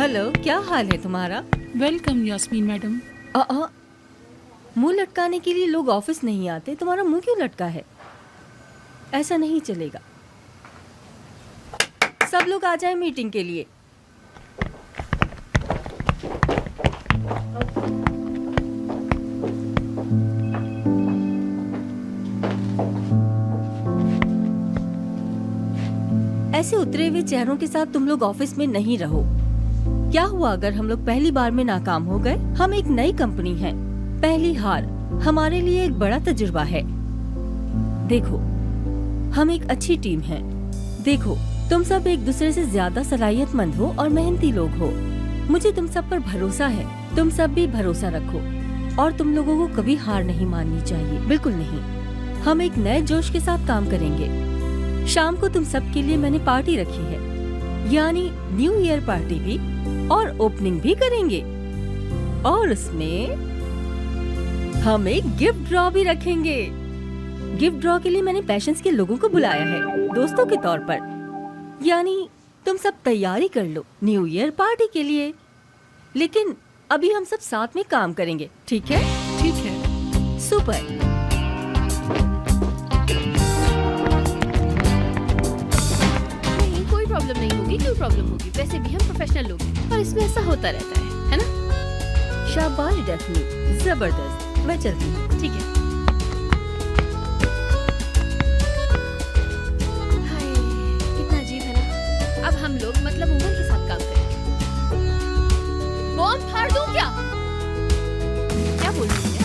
Hello, क्या हाल है तुम्हारा? Welcome Yasmin madam. मुंह लटकाने के लिए लोग ऑफिस नहीं आते, तुम्हारा मुंह क्यों लटका है? ऐसा नहीं चलेगा। सब लोग आ जाएं मीटिंग के लिए। ऐसे उतरे हुए चेहरों के साथ तुम लोग ऑफिस में नहीं रहो। क्या हुआ अगर हम लोग पहली बार में नाकाम हो गए? हम एक नई कंपनी हैं। पहली हार हमारे लिए एक बड़ा तजुर्बा है। देखो, हम एक अच्छी टीम हैं। देखो, तुम सब एक दूसरे से ज्यादा सलाहियतमंद हो और मेहनती लोग हो। मुझे तुम सब पर भरोसा है। तुम सब भी भरोसा रखो और तुम लोगों को कभी हार नहीं माननी चाहिए, बिल्कुल नहीं। हम एक नए जोश के साथ काम करेंगे। शाम को तुम सब के लिए मैंने पार्टी रखी है, यानी न्यू ईयर पार्टी भी, और ओपनिंग भी करेंगे। और उसमें हम एक गिफ्ट ड्रॉ भी रखेंगे। गिफ्ट ड्रॉ के लिए मैंने पैशंस के लोगों को बुलाया है, दोस्तों के तौर पर। यानी तुम सब तैयारी कर लो न्यू ईयर पार्टी के लिए। लेकिन अभी हम सब साथ में काम करेंगे, ठीक है? ठीक है। सुपर। प्रॉब्लम नहीं होगी। क्यों प्रॉब्लम होगी? वैसे भी हम प्रोफेशनल लोग हैं और इसमें ऐसा होता रहता है ना? शाबाश डेफनी, जबरदस्त। मैं चलती हूँ। ठीक है। हाय, कितना अजीब है ना। अब हम लोग मतलब उमर के साथ काम करेंगे। बॉम्ब फाड़ दूं क्या? क्या बोल रही है?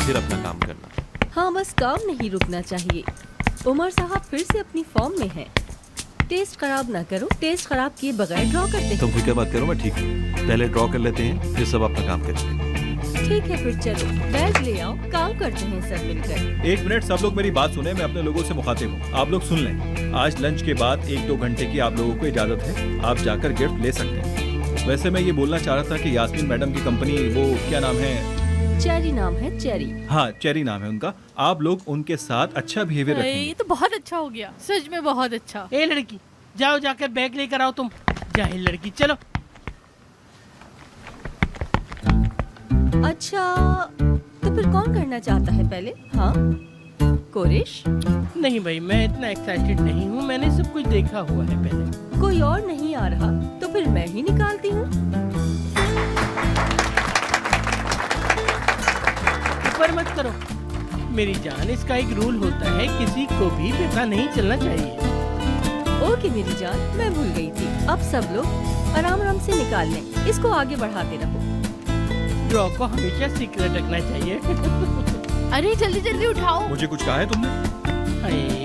फिर अपना काम करना। हाँ, बस काम नहीं रुकना चाहिए। उमर साहब फिर से अपनी फॉर्म में हैं। टेस्ट खराब ना करो, टेस्ट खराब किए बगैर ड्रॉ करते हैं। तुम फिक्र मत करो, मैं ठीक हूँ। पहले ड्रॉ कर लेते हैं, फिर सब अपना काम करेंगे। ठीक है, फिर चलो बैग ले आओ, काम करते हैं सब मिलकर। 1 मिनट, सब लोग मेरी बात सुने। मैं अपने लोगों से मुखातिब हूँ, आप लोग सुन लें। आज लंच के बाद 1-2 घंटे की आप लोगों को इजाजत है। आप जाकर गिफ्ट ले सकते हैं। वैसे मैं ये बोलना चाह रहा था कि यास्मीन मैडम की कंपनी, वो क्या नाम है? चेरी नाम है, चेरी। हाँ, चेरी नाम है उनका। आप लोग उनके साथ अच्छा बिहेवियर ये रखेंगे। तो बहुत अच्छा हो गया, सच में बहुत अच्छा। ए लड़की, जाओ जाकर बैग लेकर आओ। तुम जाहिल लड़की, चलो। अच्छा, तो फिर कौन करना चाहता है पहले? हाँ, कोरिश? नहीं भाई, मैं इतना एक्साइटेड नहीं हूँ। मैंने सब कुछ देखा हुआ है पहले। कोई और नहीं आ रहा तो फिर मैं ही निकालती हूँ। ऊपर मत करो मेरी जान, इसका एक रूल होता है, किसी को भी पता नहीं चलना चाहिए। ओके मेरी जान, मैं भूल गई थी। अब सब लोग आराम आराम से निकाल लें। इसको आगे बढ़ाते रहो। ड्रॉ को हमेशा सीक्रेट रखना चाहिए। अरे जल्दी जल्दी उठाओ। मुझे कुछ कहा है तुमने? अरे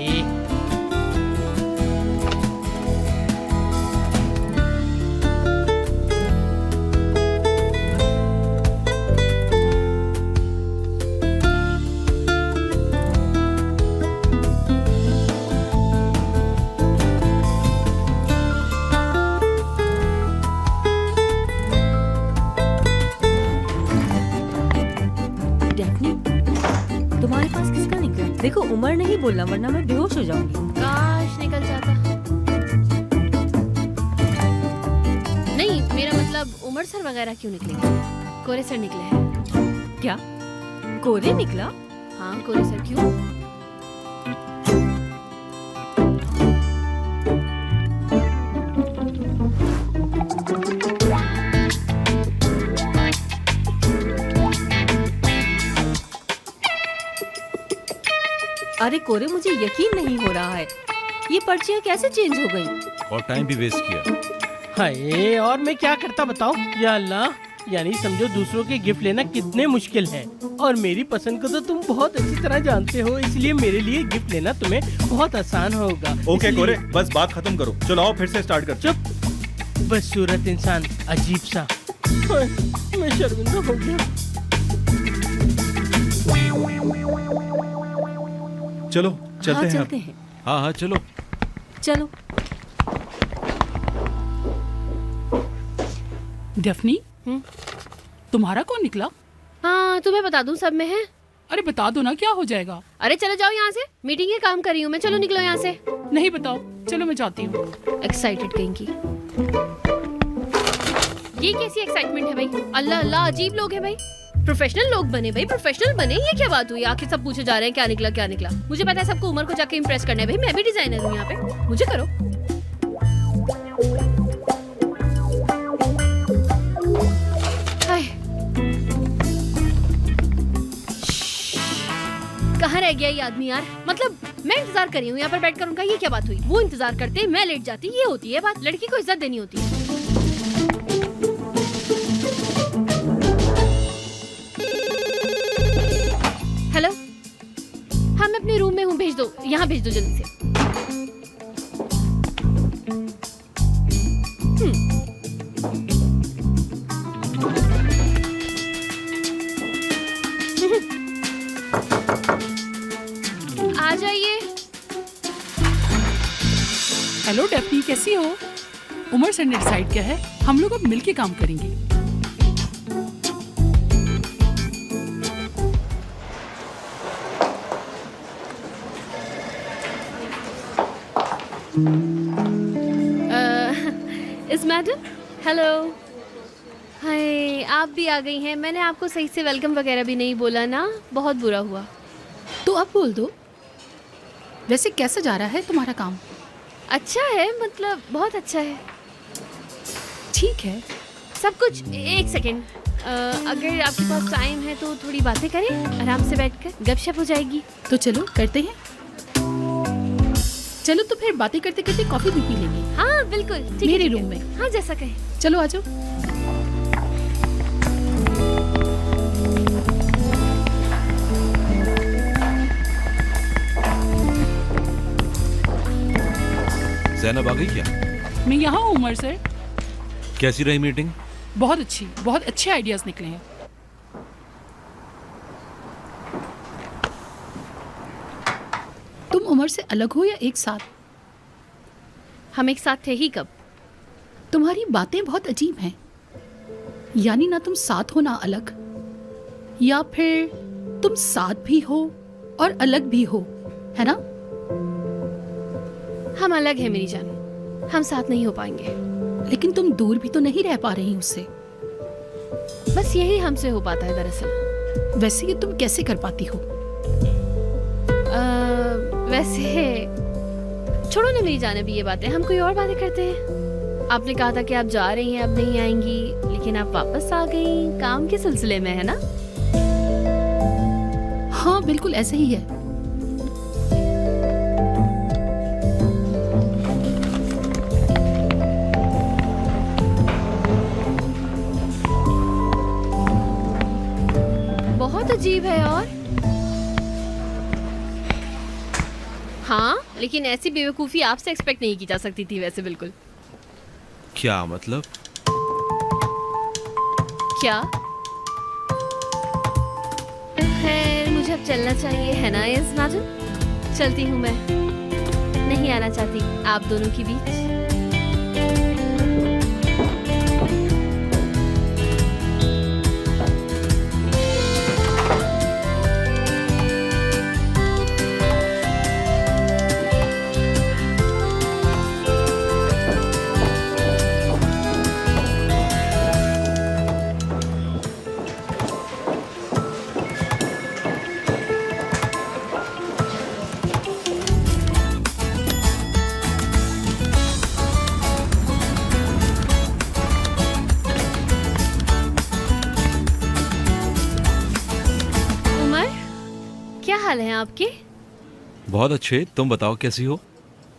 तुम्हारे पास किसका निकला? देखो, उमर नहीं बोलना वरना मैं बेहोश हो जाऊंगी। काश निकल जाता। नहीं, मेरा मतलब उमर सर वगैरह क्यों निकलेंगे? कोरे सर निकले हैं। क्या कोरे निकला? हाँ, कोरे सर। क्यों? अरे कोरे, मुझे यकीन नहीं हो रहा है, ये पर्चियाँ कैसे चेंज हो गई? और टाइम भी वेस्ट किया। हाय, और मैं क्या करता बताओ? या अल्लाह, यानी समझो दूसरों के गिफ्ट लेना कितने मुश्किल है। और मेरी पसंद को तो तुम बहुत अच्छी तरह जानते हो, इसलिए मेरे लिए गिफ्ट लेना तुम्हें बहुत आसान होगा। ओके कोरे, बस बात खत्म करो। चलो आओ फिर से स्टार्ट कर। चुप, बदसूरत इंसान, अजीब सा। मैं शर्मिंदा हो गया। चलो चलते हाँ, हैं। चलते हैं। हाँ हाँ चलो। चलो। डेफनी, तुम्हारा कौन निकला? हाँ, तुम्हें बता दूं, सब में है। अरे बता दो ना, क्या हो जाएगा? अरे चलो जाओ यहाँ से, मीटिंग है, काम कर रही हूँ मैं, चलो निकलो यहाँ से। नहीं बताओ, चलो मैं जाती हूँ। एक्साइटेड कहीं की। ये कैसी एक्साइटमेंट है भाई? अल्लाह अल्लाह, अजीब लोग हैं भाई। प्रोफेशनल लोग बने भाई, प्रोफेशनल बने। ये क्या बात हुई? आखिर सब पूछे जा रहे हैं क्या निकला क्या निकला। मुझे पता है सबको उमर को जाके इम्प्रेस करना है भाई, मैं भी डिजाइनर हूँ यहाँ पे, मुझे करो। हाय, कहाँ रह गया ये आदमी यार? मतलब मैं इंतजार कर रही हूँ यहाँ पर बैठकर उनका, ये क्या बात हुई? वो इंतजार करते, मैं लेट जाती, ये होती है बात। लड़की को इज्जत देनी होती है। हेलो, हाँ मैं अपने रूम में हूँ, भेज दो, यहाँ भेज दो जल्दी से। आ जाइए। हेलो डेफनी, कैसी हो? उमर सर ने डिसाइड किया है हम लोग अब मिलके काम करेंगे। इस मैडम, हेलो, हाय, आप भी आ गई हैं। मैंने आपको सही से वेलकम वगैरह भी नहीं बोला ना, बहुत बुरा हुआ। तो अब बोल दो, वैसे कैसा जा रहा है तुम्हारा काम? अच्छा है, मतलब बहुत अच्छा है। ठीक है। सब कुछ। एक सेकेंड, अगर आपके पास टाइम है तो थोड़ी बातें करें आराम से बैठकर, गपशप हो जाएगी। तो चलो करते हैं। चलो तो फिर बातें करते करते कॉफी भी पी लेंगे। हाँ बिल्कुल, ठीक है, मेरे ठीक है। रूम में। हाँ जैसा कहें। चलो आ जाओ। जैनब आ गई क्या? मैं यहाँ हूँ उमर सर। कैसी रही मीटिंग? बहुत अच्छी, बहुत अच्छे आइडियाज निकले हैं। तुम उमर से अलग हो या एक साथ? हम एक साथ थे ही कब? तुम्हारी बातें बहुत अजीब हैं। यानी ना तुम साथ हो ना अलग, या फिर तुम साथ भी हो और अलग भी हो, है ना? हम अलग हैं मेरी जान, हम साथ नहीं हो पाएंगे। लेकिन तुम दूर भी तो नहीं रह पा रही उससे। बस यही हमसे हो पाता है दरअसल। वैसे ये तुम कैसे कर पाती हो? वैसे छोड़ो ना मेरी जान अभी ये बातें, हम कोई और बातें करते हैं। आपने कहा था कि आप जा रही हैं, अब नहीं आएंगी, लेकिन आप वापस आ गई काम के सिलसिले में, है ना? हाँ बिल्कुल ऐसे ही है। बहुत अजीब है। और हाँ, लेकिन ऐसी बेवकूफ़ी आपसे एक्सपेक्ट नहीं की जा सकती थी वैसे। बिल्कुल। क्या मतलब? क्या? खैर मुझे अब चलना चाहिए, है ना यस मैडम? चलती हूँ मैं, नहीं आना चाहती आप दोनों के बीच। क्या हाल है आपके? बहुत अच्छे, तुम बताओ कैसी हो?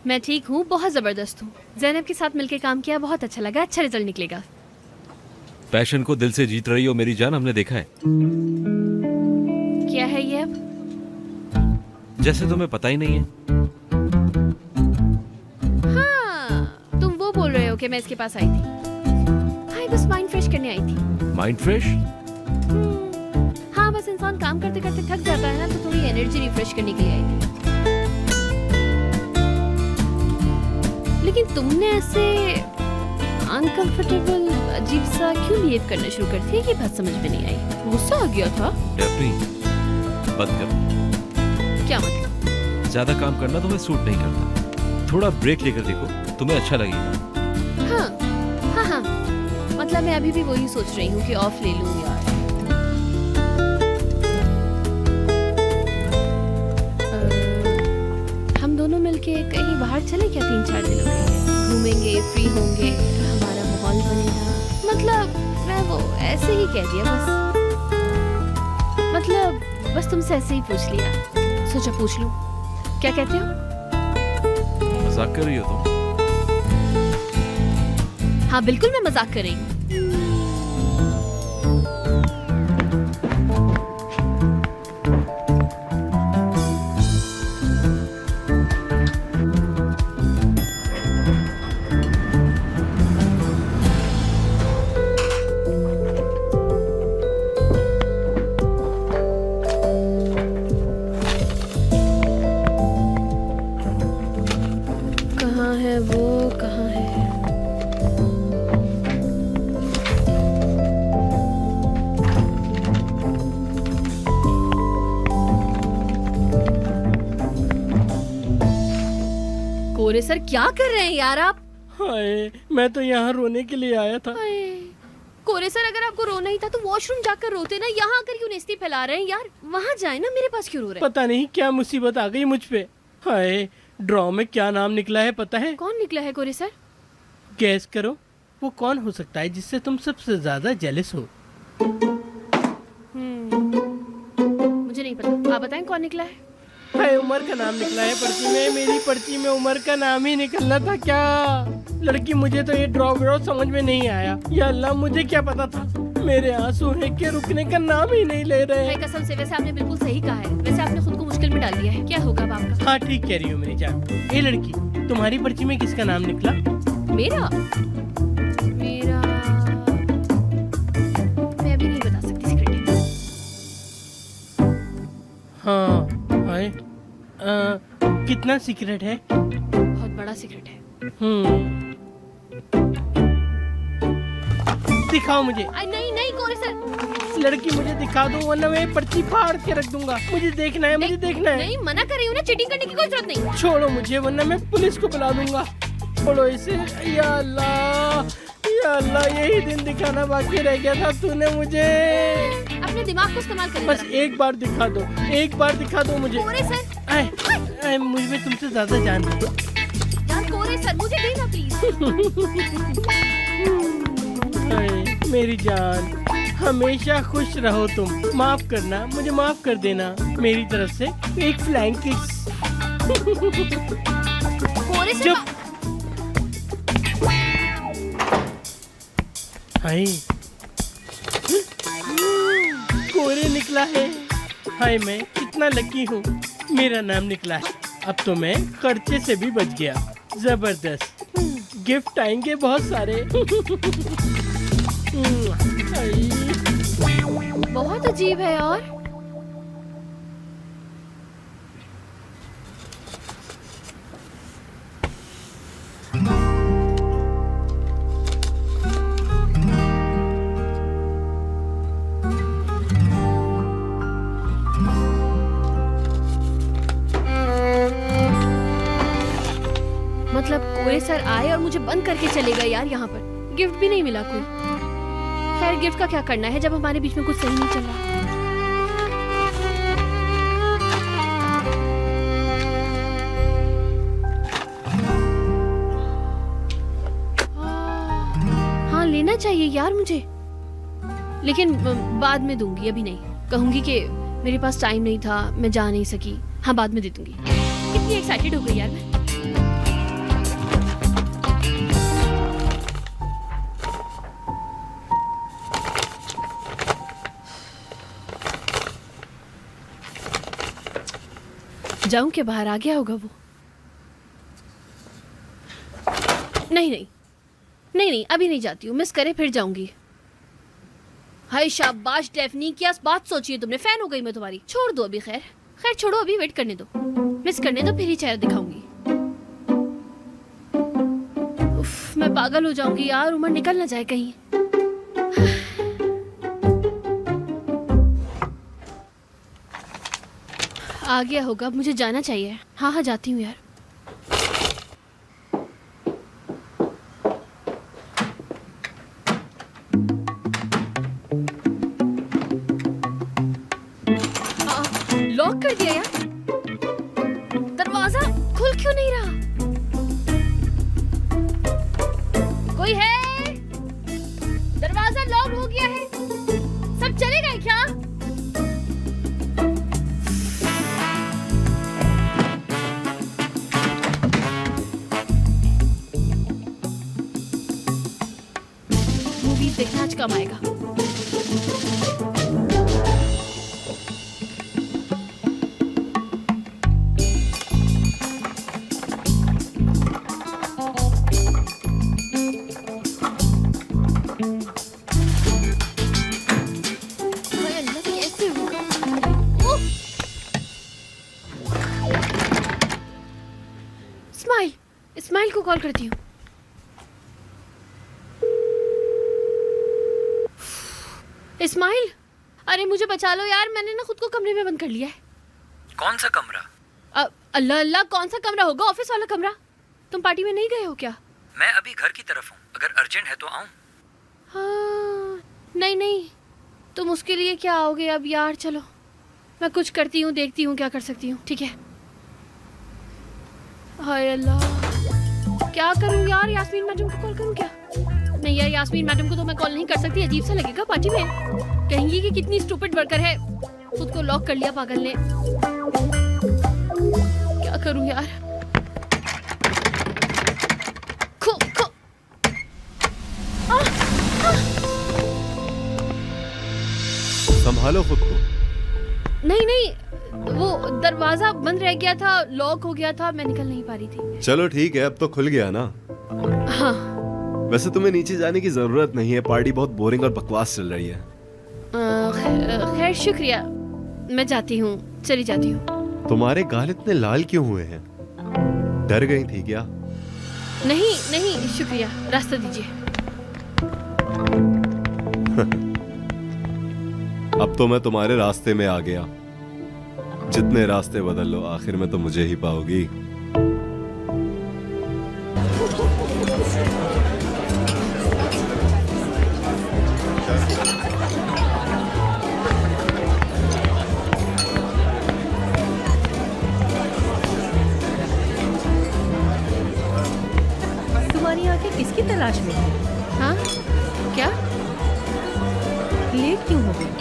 मैं ठीक हूँ, बहुत ज़बरदस्त हूँ। ज़ैनब के साथ मिलकर काम किया, बहुत अच्छा लगा, अच्छा रिजल्ट निकलेगा। पैशन को दिल से जीत रही हो मेरी जान, हमने देखा है। क्या है ये अब? जैसे तुम्हें पता ही नहीं है। हाँ, तुम वो बोल रहे हो कि मैं इसके पास आई थी। हाँ, बस माइंड फ्रेश करने आई थी। Mind fresh? हाँ, बस इंसान काम करते करते थक जाता है ना, तो थोड़ी एनर्जी रिफ्रेश करने के लिए आई थी। लेकिन तुमने ऐसे अनकंफर्टेबल अजीब सा क्यों बिहेव करना शुरू कर दिया, ये बात समझ में नहीं आई। गुस्सा आ गया था? डेफनी, बंद करो। क्या मतलब? ज्यादा काम करना तुम्हें सूट नहीं करता। थोड़ा ब्रेक लेकर देखो, तुम्हें अच्छा लगेगा। हाँ, मतलब मैं अभी भी वही सोच रही हूँ कि ऑफ ले लूँ यार। हम दोनों मिलके कहीं बाहर चले क्या 3-4 दिनों के लिए? घूमेंगे, फ्री होंगे, हमारा माहौल बनेगा। मतलब मैं वो ऐसे ही कह दिया बस। मतलब बस तुमसे ऐसे ही पूछ लिया, सोचा पूछ लूं। क्या कहते हो? मजाक कर रही हो तुम? हाँ बिल्कुल मैं मजाक कर रही हूँ। कहाँ है वो, कहाँ है? कोरे सर क्या कर रहे हैं यार आप? हाय, मैं तो यहाँ रोने के लिए आया था। हाय। कोरे सर अगर आपको रोना ही था तो वॉशरूम जाकर रोते ना, यहाँ आकर क्यों नेस्ती फैला रहे हैं यार? वहाँ जाए ना, मेरे पास क्यों रो रहे हैं? पता नहीं क्या मुसीबत आ गई मुझ पे। हाय, ड्रॉ में क्या नाम निकला है पता है? कौन निकला है कोरे सर? गैस करो, वो कौन हो सकता है जिससे तुम सबसे ज्यादा जेलस हो? मुझे नहीं पता, आप बताएं कौन निकला है? हाय, उमर का नाम निकला है पर्ची में। मेरी पर्ची में उमर का नाम ही निकलना था क्या? लड़की, मुझे तो ये ड्रॉ व्रॉ समझ में नहीं आया। या अल्लाह, मुझे क्या पता था? मेरे आंसू है कि रुकने का नाम ही नहीं ले रहे। है कसम से, वैसे आपने बिल्कुल सही कहा है। वैसे आपने खुद को मुश्किल में डाल दिया है। क्या होगा अब आपका? हाँ ठीक कह रही हो मेरी जान। ये लड़की, तुम्हारी पर्ची में किसका नाम निकला? मेरा मेरा मैं अभी नहीं बता सकती, सीक्रेट है। हाँ, हाय, कितना सीक्रेट है? बहुत बड़ा सीक्रेट है। दिखाओ मुझे। नहीं नहीं कोरे सर। लड़की, मुझे दिखा दो वरना मैं पर्ची फाड़ के रख दूंगा। मुझे देखना है, मुझे देखना है। नहीं, मना कर रही हूँ ना, चीटिंग करने की कोई जरूरत नहीं। छोड़ो मुझे वरना मैं पुलिस को बुला दूंगा। छोड़ो इसे। या अल्लाह, या अल्लाह, यही दिन दिखाना बाकी रह गया था। तूने मुझे अपने दिमाग को इस्तेमाल करिए। बस एक बार दिखा दो, एक बार दिखा दो मुझे। कोरे सर, आए, मुझ में तुमसे ज्यादा जान है। यार कोरे सर, मुझे देना प्लीज। आए, मेरी जान, हमेशा खुश रहो तुम। माफ करना, मुझे माफ कर देना। मेरी तरफ से एक फ्लाइंग किस। कोरे सर, चुप। हाय, कोरे निकला है। हाय, मैं कितना लकी हूँ, मेरा नाम निकला है। अब तो मैं खर्चे से भी बच गया। जबरदस्त, गिफ्ट आएंगे बहुत सारे। बहुत अजीब है यार। मतलब कोई सर आए और मुझे बंद करके चले गए यार। यहाँ पर गिफ्ट भी नहीं मिला कोई। खैर गिफ्ट का क्या करना है जब हमारे बीच में कुछ सही नहीं चल रहा। हाँ लेना चाहिए यार मुझे, लेकिन बाद में दूंगी, अभी नहीं। कहूंगी कि मेरे पास टाइम नहीं था, मैं जा नहीं सकी। हाँ बाद में दे दूंगी। कितनी एक्साइटेड हो गई यार मैं। जाऊं के बाहर आ गया होगा वो। नहीं, अभी नहीं जाती हूँ। मिस करे फिर जाऊंगी। हाय शाबाश डेफनी, क्या बात सोची है तुमने? फैन हो गई मैं तुम्हारी। छोड़ दो अभी, खैर छोड़ो अभी, वेट करने दो, मिस करने दो, फिर ही चेहरा दिखाऊंगी। उफ, मैं पागल हो जाऊंगी यार, उम्र निकल ना जाए कहीं। आ गया होगा, मुझे जाना चाहिए। हाँ हाँ जाती हूँ यार। लॉक कर दिया यार, दरवाजा खुल क्यों नहीं रहा? कोई है? दरवाजा लॉक हो गया है, सब चले गए क्या? मूवीज देखना आज कम आएगा। इस्माइल को कॉल करती हूँ। इस्माइल, अरे मुझे बचा लो यार, मैंने ना खुद को कमरे में बंद कर लिया है। कौन सा कमरा? अल्लाह अल्लाह, कौन सा कमरा होगा? ऑफिस वाला कमरा। तुम पार्टी में नहीं गए हो क्या? मैं अभी घर की तरफ हूँ, अगर अर्जेंट है तो आऊँ। हाँ, नहीं नहीं, तुम उसके लिए क्या आओगे अब यार। चलो मैं कुछ करती हूँ, देखती हूँ क्या कर सकती हूँ। ठीक है। हाय अल्लाह, क्या करूँ यार? यास्मीन मैडम को कॉल करूँ क्या? नहीं यार, यास्मीन मैडम को तो मैं कॉल नहीं कर सकती, अजीब सा लगेगा पार्टी में। कहेंगी कि कितनी स्टूपिड वर्कर है, खुद को लॉक कर लिया पागल ने। क्या करूँ यार? खो खो। संभालो खुद को। नहीं नहीं, वो दरवाजा बंद रह गया था, लॉक हो गया था, मैं निकल नहीं पा रही थी। चलो ठीक है, अब तो खुल गया ना। हाँ। वैसे तुम्हें नीचे जाने की जरूरत नहीं है, पार्टी बहुत बोरिंग और बकवास चल रही है। खैर शुक्रिया, मैं जाती हूँ, चली जाती हूँ। तुम्हारे गाल इतने लाल क्यों हुए हैं? डर गई थी क्या? नहीं नहीं शुक्रिया, रास्ता दीजिए। अब तो मैं तुम्हारे रास्ते में आ गया। जितने रास्ते बदल लो, आखिर में तो मुझे ही पाओगी। तुम्हारी आंखें किसकी तलाश में है? हाँ क्या? लेट क्यों हो गई?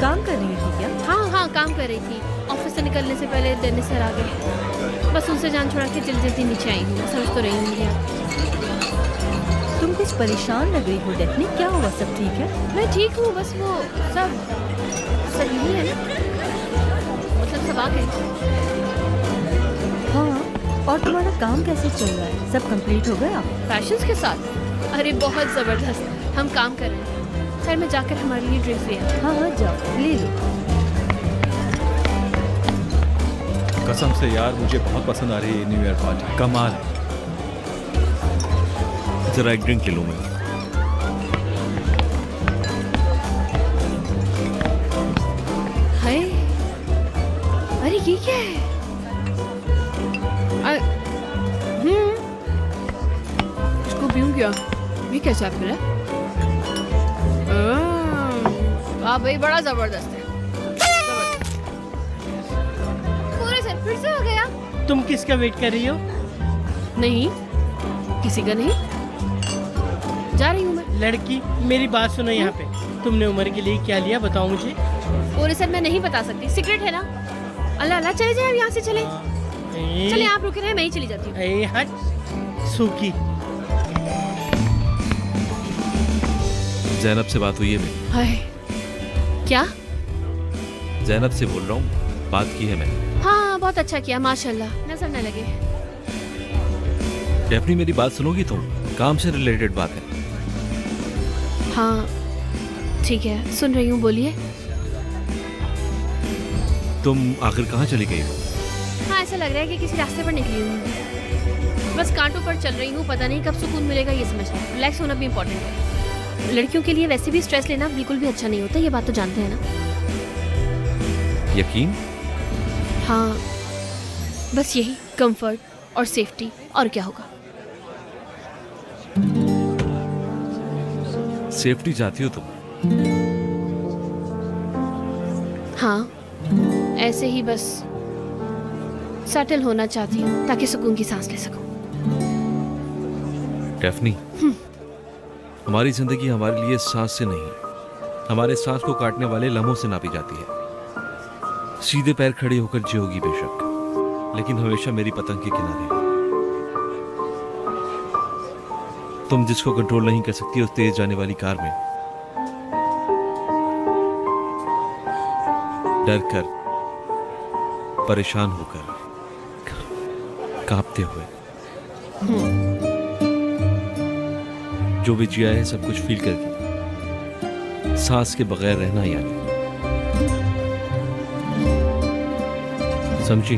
काम कर रही थी क्या? हाँ हाँ काम कर रही थी। ऑफिस से निकलने से पहले डेनिस सर आ गए, बस उनसे जान छुड़ा के जल्दी जल्दी नीचे आई हूँ। समझ तो रही हूँ यार। तुम कुछ परेशान लग रही हो डेफनी, क्या हुआ? सब ठीक है? मैं ठीक हूँ, बस वो सब सही नहीं है, मतलब सब आ गए। हाँ, और तुम्हारा काम कैसे चल रहा है? सब कंप्लीट हो गया? फैशंस के साथ? अरे बहुत ज़बरदस्त, हम काम कर रहे हैं। खैर मैं जाकर हमारे लिए ड्रेस ले आती हूँ। हाँ हाँ जाओ, ले लो। कसम से यार, मुझे बहुत पसंद आ रही है न्यू ईयर पार्टी, कमाल। जरा एक ड्रिंक ले लूँ मैं। हाय, अरे ये क्या है? इसको पीऊँ क्या? ये कैसा एप्पल है? वाह भाई, बड़ा जबरदस्त है। पूरे सर फिर से हो गया। तुम किसका वेट कर रही हो? नहीं, किसी का नहीं, जा रही हूँ मैं। लड़की, मेरी बात सुनो यहाँ पे। तुमने उमर के लिए क्या लिया, बताओ मुझे। पूरे सर मैं नहीं बता सकती, सीक्रेट है ना। अल्लाह अल्लाह, चले जाए, यहाँ से चले। चले, आप रुके रहे, मैं ही चली जाती हूँ। ए हट सूखी। जैनब से बात हुई है मेरी। हाय, क्या? जैनब से बोल रहा हूँ, बात की है मैंने। हाँ बहुत अच्छा किया, माशाल्लाह, नजर न लगे। डेफनी मेरी बात सुनोगी तुम? काम से रिलेटेड बात है। हाँ ठीक है, सुन रही हूँ, बोलिए। तुम आखिर कहाँ चली गई हो? हाँ ऐसा लग रहा है कि किसी रास्ते पर निकली हूँ, बस कांटों पर चल रही हूँ, पता नहीं कब सुकून मिलेगा ये समझना। रिलैक्स होना भी इम्पोर्टेंट है। लड़कियों के लिए वैसे भी स्ट्रेस लेना बिल्कुल भी अच्छा नहीं होता, ये बात तो जानते हैं ना। यकीन? हाँ, बस यही, कंफर्ट और सेफ्टी, और क्या होगा। सेफ्टी चाहती हो तुम? हाँ, ऐसे ही बस सेटल होना चाहती हूँ ताकि सुकून की सांस ले सकूं। डेफनी, हमारी जिंदगी हमारे लिए सांस से नहीं, हमारे सांस को काटने वाले लम्हों से नापी जाती है। सीधे पैर खड़े होकर जियोगी बेशक, लेकिन हमेशा मेरी पतंग के किनारे। तुम जिसको कंट्रोल नहीं कर सकती उस तेज जाने वाली कार में, डर कर, परेशान होकर, कांपते हुए, जो भी जिया है सब कुछ फील करके, सांस के बगैर रहना, यानी समझी?